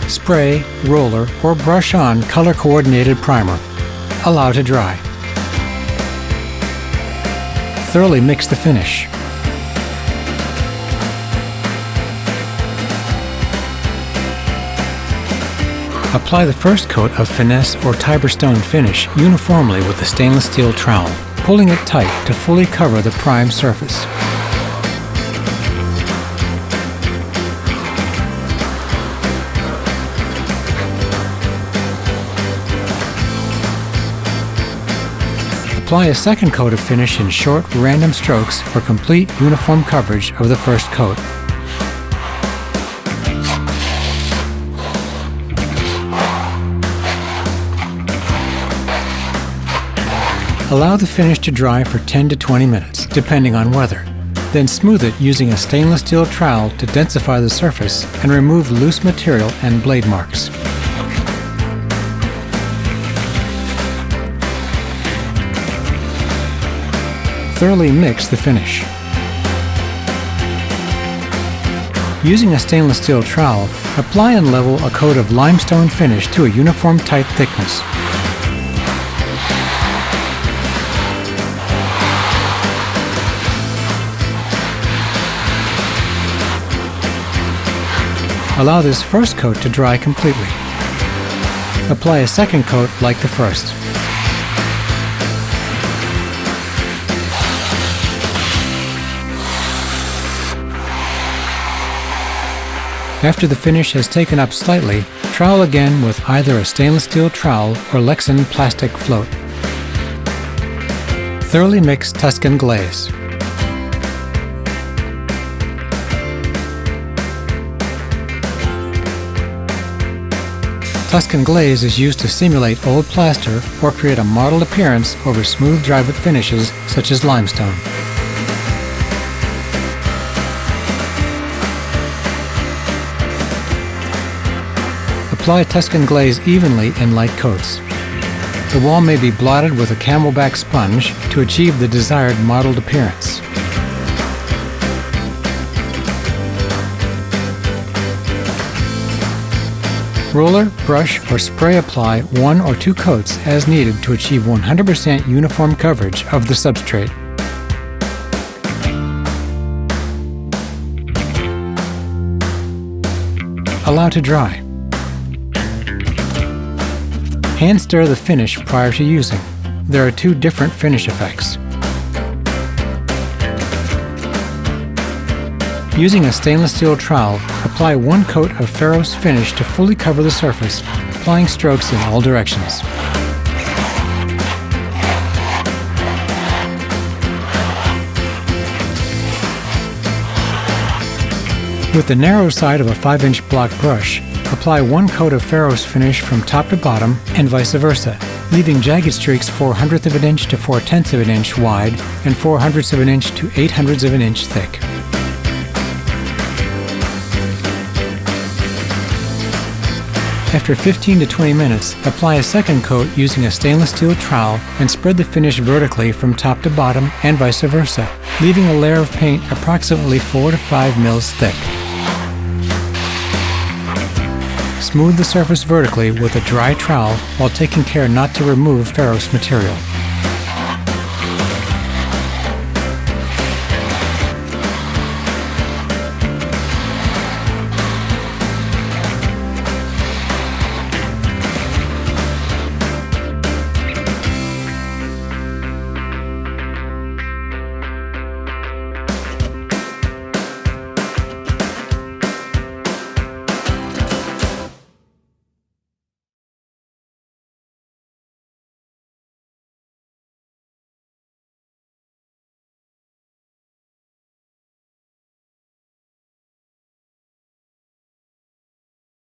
spray, roller, or brush on color-coordinated primer. Allow to dry. Thoroughly mix the finish. Apply the first coat of finesse or Tiber stone finish uniformly with the stainless steel trowel, pulling it tight to fully cover the primed surface. Apply a second coat of finish in short, random strokes for complete uniform coverage of the first coat. Allow the finish to dry for 10 to 20 minutes, depending on weather. Then smooth it using a stainless steel trowel to densify the surface and remove loose material and blade marks. Thoroughly mix the finish. Using a stainless steel trowel, apply and level a coat of limestone finish to a uniform tight thickness. Allow this first coat to dry completely. Apply a second coat like the first. After the finish has taken up slightly, trowel again with either a stainless steel trowel or Lexan plastic float. Thoroughly mix Tuscan glaze. Tuscan glaze is used to simulate old plaster or create a mottled appearance over smooth Dryvit finishes such as limestone. Apply Tuscan glaze evenly in light coats. The wall may be blotted with a camelback sponge to achieve the desired mottled appearance. Roller, brush, or spray apply 1 or 2 coats as needed to achieve 100% uniform coverage of the substrate. Allow to dry. Hand stir the finish prior to using. There are 2 different finish effects. Using a stainless steel trowel, apply 1 coat of Ferros finish to fully cover the surface, applying strokes in all directions. With the narrow side of a 5-inch block brush, apply 1 coat of Ferros finish from top to bottom and vice versa, leaving jagged streaks 4/100 of an inch to 4/10 of an inch wide and 4/100 of an inch to 8/100 of an inch thick. After 15 to 20 minutes, apply a second coat using a stainless steel trowel and spread the finish vertically from top to bottom and vice versa, leaving a layer of paint approximately 4 to 5 mils thick. Smooth the surface vertically with a dry trowel while taking care not to remove Ferros material.